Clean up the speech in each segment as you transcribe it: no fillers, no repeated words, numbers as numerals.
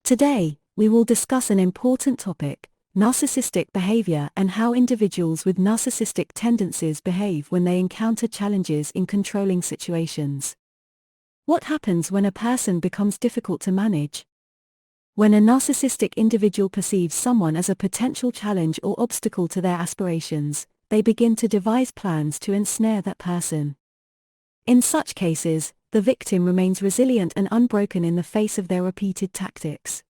Today, we will discuss an important topic: narcissistic behavior and how individuals with narcissistic tendencies behave when they encounter challenges in controlling situations. What happens when a person becomes difficult to manage? When a narcissistic individual perceives someone as a potential challenge or obstacle to their aspirations, they begin to devise plans to ensnare that person. In such cases, the victim remains resilient and unbroken in the face of their repeated tactics.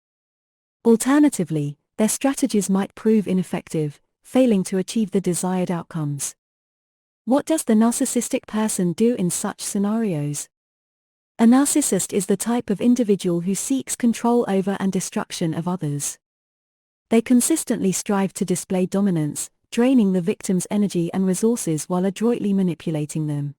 Alternatively, their strategies might prove ineffective, failing to achieve the desired outcomes. What does the narcissistic person do in such scenarios? A narcissist is the type of individual who seeks control over and destruction of others. They consistently strive to display dominance, draining the victim's energy and resources while adroitly manipulating them.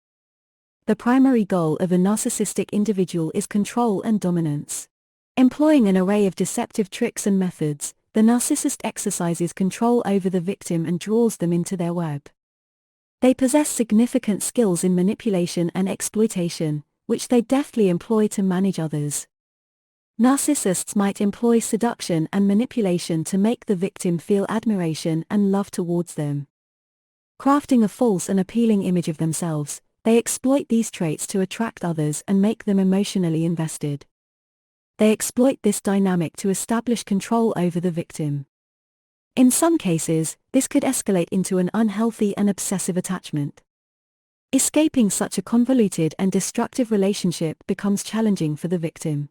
The primary goal of a narcissistic individual is control and dominance. Employing an array of deceptive tricks and methods, the narcissist exercises control over the victim and draws them into their web. They possess significant skills in manipulation and exploitation, which they deftly employ to manage others. Narcissists might employ seduction and manipulation to make the victim feel admiration and love towards them. Crafting a false and appealing image of themselves, they exploit these traits to attract others and make them emotionally invested. They exploit this dynamic to establish control over the victim. In some cases, this could escalate into an unhealthy and obsessive attachment. Escaping such a convoluted and destructive relationship becomes challenging for the victim.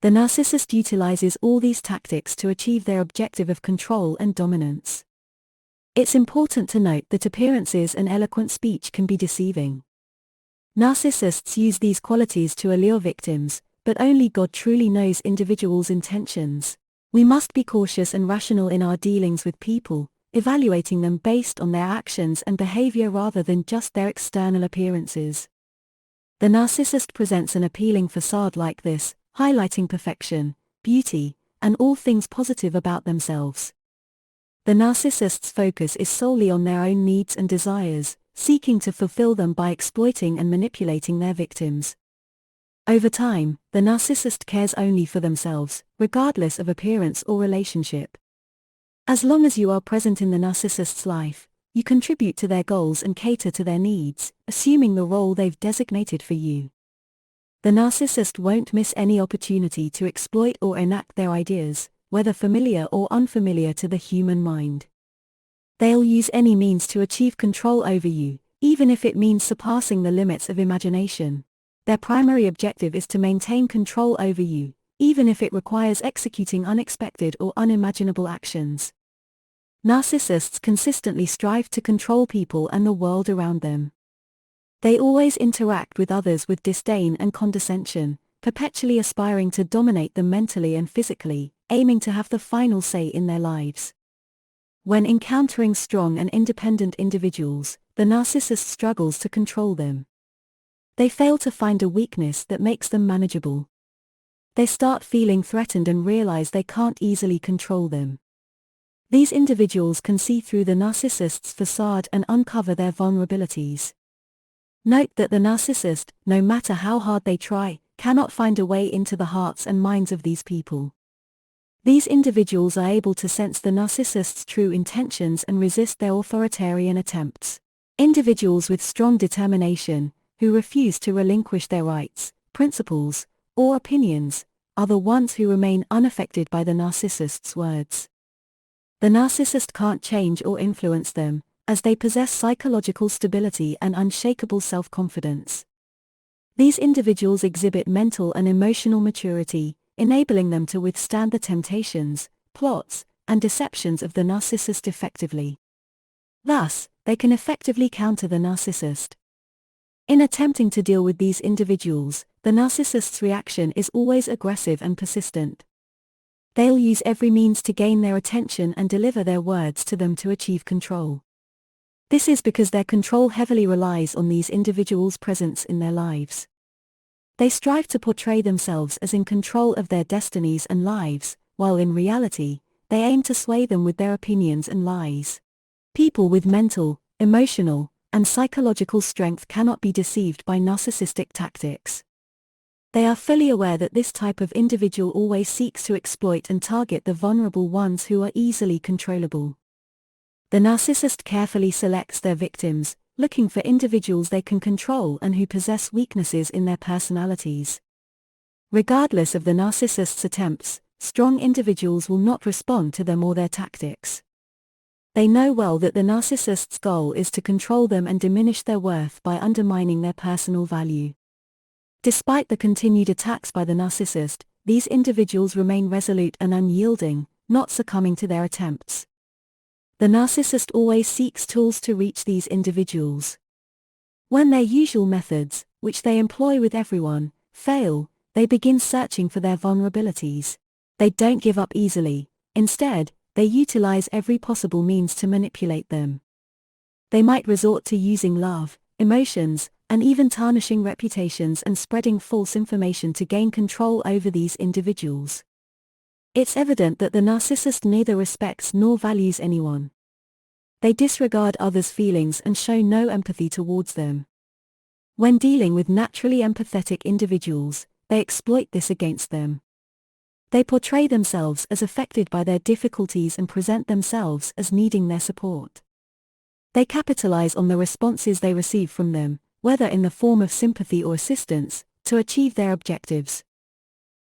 The narcissist utilizes all these tactics to achieve their objective of control and dominance. It's important to note that appearances and eloquent speech can be deceiving. Narcissists use these qualities to allure victims, but only God truly knows individuals' intentions. We must be cautious and rational in our dealings with people, evaluating them based on their actions and behavior rather than just their external appearances. The narcissist presents an appealing facade like this, highlighting perfection, beauty, and all things positive about themselves. The narcissist's focus is solely on their own needs and desires, seeking to fulfill them by exploiting and manipulating their victims. Over time, the narcissist cares only for themselves, regardless of appearance or relationship. As long as you are present in the narcissist's life, you contribute to their goals and cater to their needs, assuming the role they've designated for you. The narcissist won't miss any opportunity to exploit or enact their ideas, whether familiar or unfamiliar to the human mind. They'll use any means to achieve control over you, even if it means surpassing the limits of imagination. Their primary objective is to maintain control over you, even if it requires executing unexpected or unimaginable actions. Narcissists consistently strive to control people and the world around them. They always interact with others with disdain and condescension, perpetually aspiring to dominate them mentally and physically, aiming to have the final say in their lives. When encountering strong and independent individuals, the narcissist struggles to control them. They fail to find a weakness that makes them manageable. They start feeling threatened and realize they can't easily control them. These individuals can see through the narcissist's facade and uncover their vulnerabilities. Note that the narcissist, no matter how hard they try, cannot find a way into the hearts and minds of these people. These individuals are able to sense the narcissist's true intentions and resist their authoritarian attempts. Individuals with strong determination, who refuse to relinquish their rights, principles, or opinions, are the ones who remain unaffected by the narcissist's words. The narcissist can't change or influence them, as they possess psychological stability and unshakable self-confidence. These individuals exhibit mental and emotional maturity, enabling them to withstand the temptations, plots, and deceptions of the narcissist effectively. Thus, they can effectively counter the narcissist. In attempting to deal with these individuals, the narcissist's reaction is always aggressive and persistent. They'll use every means to gain their attention and deliver their words to them to achieve control. This is because their control heavily relies on these individuals' presence in their lives. They strive to portray themselves as in control of their destinies and lives, while in reality, they aim to sway them with their opinions and lies. People with mental, emotional, and psychological strength cannot be deceived by narcissistic tactics. They are fully aware that this type of individual always seeks to exploit and target the vulnerable ones who are easily controllable. The narcissist carefully selects their victims, looking for individuals they can control and who possess weaknesses in their personalities. Regardless of the narcissist's attempts, strong individuals will not respond to them or their tactics. They know well that the narcissist's goal is to control them and diminish their worth by undermining their personal value. Despite the continued attacks by the narcissist, these individuals remain resolute and unyielding, not succumbing to their attempts. The narcissist always seeks tools to reach these individuals. When their usual methods, which they employ with everyone, fail, they begin searching for their vulnerabilities. They don't give up easily. Instead, they utilize every possible means to manipulate them. They might resort to using love, emotions, and even tarnishing reputations and spreading false information to gain control over these individuals. It's evident that the narcissist neither respects nor values anyone. They disregard others' feelings and show no empathy towards them. When dealing with naturally empathetic individuals, they exploit this against them. They portray themselves as affected by their difficulties and present themselves as needing their support. They capitalize on the responses they receive from them, whether in the form of sympathy or assistance, to achieve their objectives.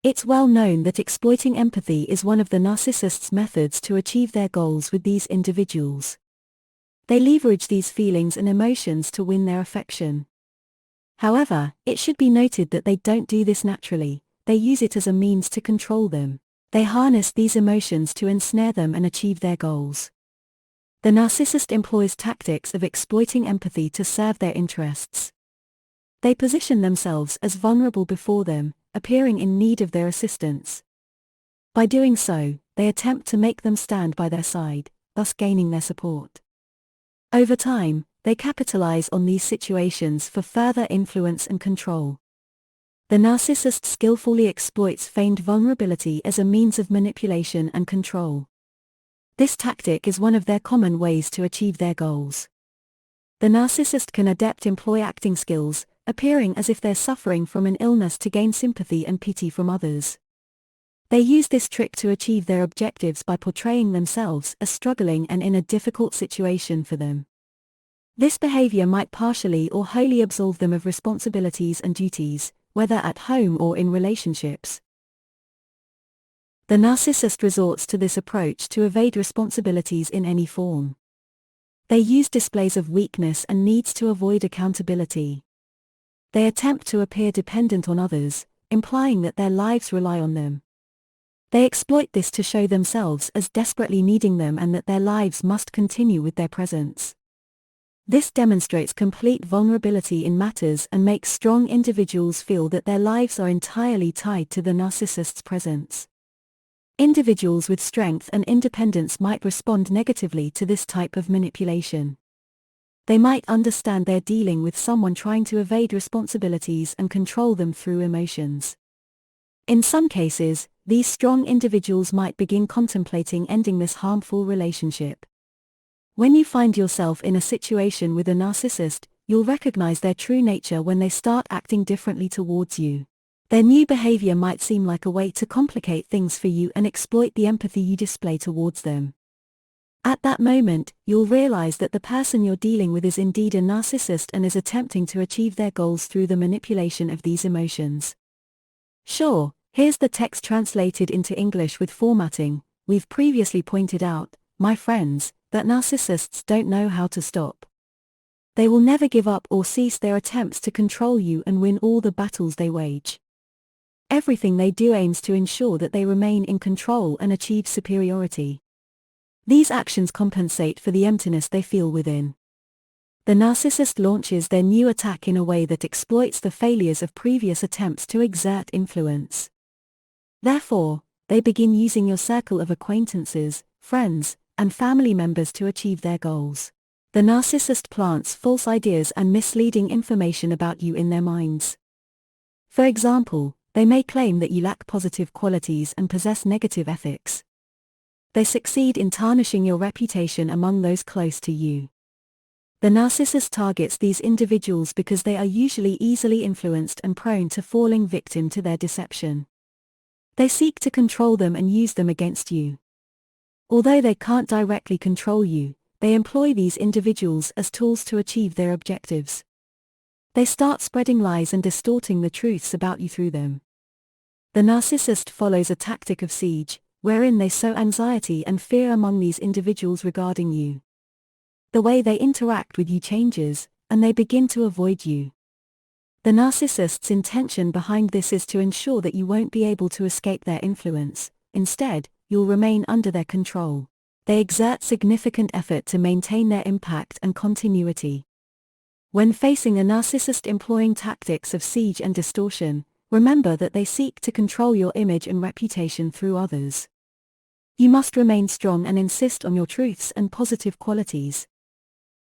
It's well known that exploiting empathy is one of the narcissist's methods to achieve their goals with these individuals. They leverage these feelings and emotions to win their affection. However, it should be noted that they don't do this naturally. They use it as a means to control them. They harness these emotions to ensnare them and achieve their goals. The narcissist employs tactics of exploiting empathy to serve their interests. They position themselves as vulnerable before them, appearing in need of their assistance. By doing so, they attempt to make them stand by their side, thus gaining their support. Over time, they capitalize on these situations for further influence and control. The narcissist skillfully exploits feigned vulnerability as a means of manipulation and control. This tactic is one of their common ways to achieve their goals. The narcissist can adept employ acting skills, appearing as if they're suffering from an illness to gain sympathy and pity from others. They use this trick to achieve their objectives by portraying themselves as struggling and in a difficult situation for them. This behavior might partially or wholly absolve them of responsibilities and duties, whether at home or in relationships. The narcissist resorts to this approach to evade responsibilities in any form. They use displays of weakness and needs to avoid accountability. They attempt to appear dependent on others, implying that their lives rely on them. They exploit this to show themselves as desperately needing them and that their lives must continue with their presence. This demonstrates complete vulnerability in matters and makes strong individuals feel that their lives are entirely tied to the narcissist's presence. Individuals with strength and independence might respond negatively to this type of manipulation. They might understand they're dealing with someone trying to evade responsibilities and control them through emotions. In some cases, these strong individuals might begin contemplating ending this harmful relationship. When you find yourself in a situation with a narcissist, you'll recognize their true nature when they start acting differently towards you. Their new behavior might seem like a way to complicate things for you and exploit the empathy you display towards them. At that moment, you'll realize that the person you're dealing with is indeed a narcissist and is attempting to achieve their goals through the manipulation of these emotions. Sure, here's the text translated into English with formatting. We've previously pointed out, my friends, that narcissists don't know how to stop. They will never give up or cease their attempts to control you and win all the battles they wage. Everything they do aims to ensure that they remain in control and achieve superiority. These actions compensate for the emptiness they feel within. The narcissist launches their new attack in a way that exploits the failures of previous attempts to exert influence. Therefore, they begin using your circle of acquaintances, friends, and family members to achieve their goals. The narcissist plants false ideas and misleading information about you in their minds. For example, they may claim that you lack positive qualities and possess negative ethics. They succeed in tarnishing your reputation among those close to you. The narcissist targets these individuals because they are usually easily influenced and prone to falling victim to their deception. They seek to control them and use them against you. Although they can't directly control you, they employ these individuals as tools to achieve their objectives. They start spreading lies and distorting the truths about you through them. The narcissist follows a tactic of siege, wherein they sow anxiety and fear among these individuals regarding you. The way they interact with you changes, and they begin to avoid you. The narcissist's intention behind this is to ensure that you won't be able to escape their influence. Instead, you'll remain under their control. They exert significant effort to maintain their impact and continuity. When facing a narcissist employing tactics of siege and distortion, remember that they seek to control your image and reputation through others. You must remain strong and insist on your truths and positive qualities.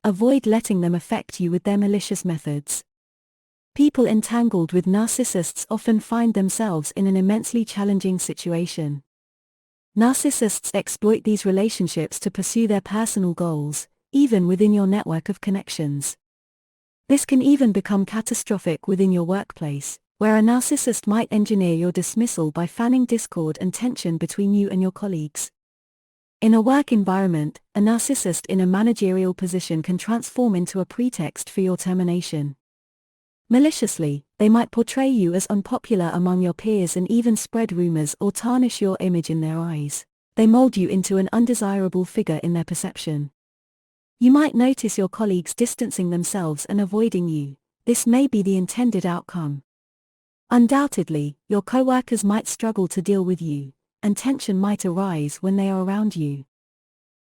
Avoid letting them affect you with their malicious methods. People entangled with narcissists often find themselves in an immensely challenging situation. Narcissists exploit these relationships to pursue their personal goals, even within your network of connections. This can even become catastrophic within your workplace, where a narcissist might engineer your dismissal by fanning discord and tension between you and your colleagues. In a work environment, a narcissist in a managerial position can transform into a pretext for your termination. Maliciously, they might portray you as unpopular among your peers and even spread rumors or tarnish your image in their eyes. They mold you into an undesirable figure in their perception. You might notice your colleagues distancing themselves and avoiding you. This may be the intended outcome. Undoubtedly, your co-workers might struggle to deal with you, and tension might arise when they are around you.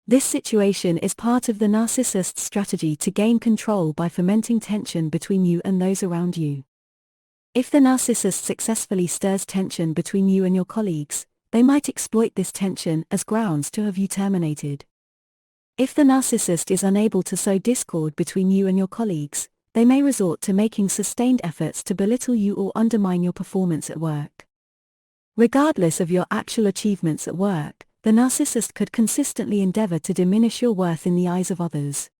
This situation is part of the narcissist's strategy to gain control by fomenting tension between you and those around you. If the narcissist successfully stirs tension between you and your colleagues, they might exploit this tension as grounds to have you terminated. If the narcissist is unable to sow discord between you and your colleagues, they may resort to making sustained efforts to belittle you or undermine your performance at work. Regardless of your actual achievements at work, the narcissist could consistently endeavor to diminish your worth in the eyes of others.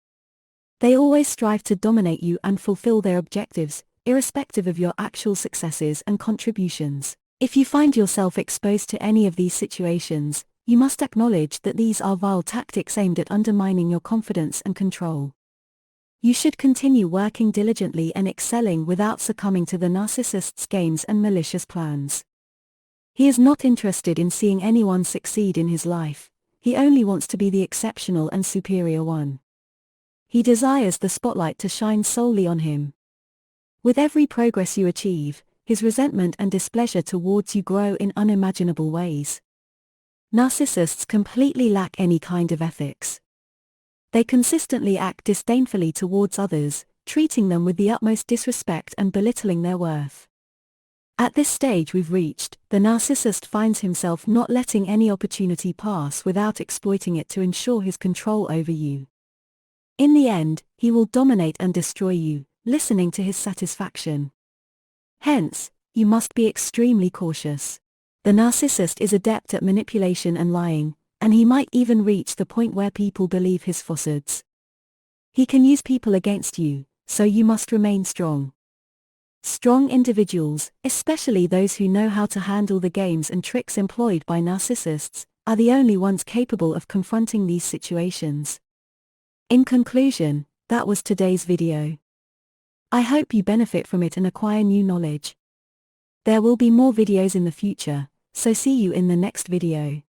They always strive to dominate you and fulfill their objectives, irrespective of your actual successes and contributions. If you find yourself exposed to any of these situations, you must acknowledge that these are vile tactics aimed at undermining your confidence and control. You should continue working diligently and excelling without succumbing to the narcissist's games and malicious plans. He is not interested in seeing anyone succeed in his life, he only wants to be the exceptional and superior one. He desires the spotlight to shine solely on him. With every progress you achieve, his resentment and displeasure towards you grow in unimaginable ways. Narcissists completely lack any kind of ethics. They consistently act disdainfully towards others, treating them with the utmost disrespect and belittling their worth. At this stage we've reached, the narcissist finds himself not letting any opportunity pass without exploiting it to ensure his control over you. In the end, he will dominate and destroy you, listening to his satisfaction. Hence, you must be extremely cautious. The narcissist is adept at manipulation and lying, and he might even reach the point where people believe his falsehoods. He can use people against you, so you must remain strong. Strong individuals, especially those who know how to handle the games and tricks employed by narcissists, are the only ones capable of confronting these situations. In conclusion, that was today's video. I hope you benefit from it and acquire new knowledge. There will be more videos in the future, so see you in the next video.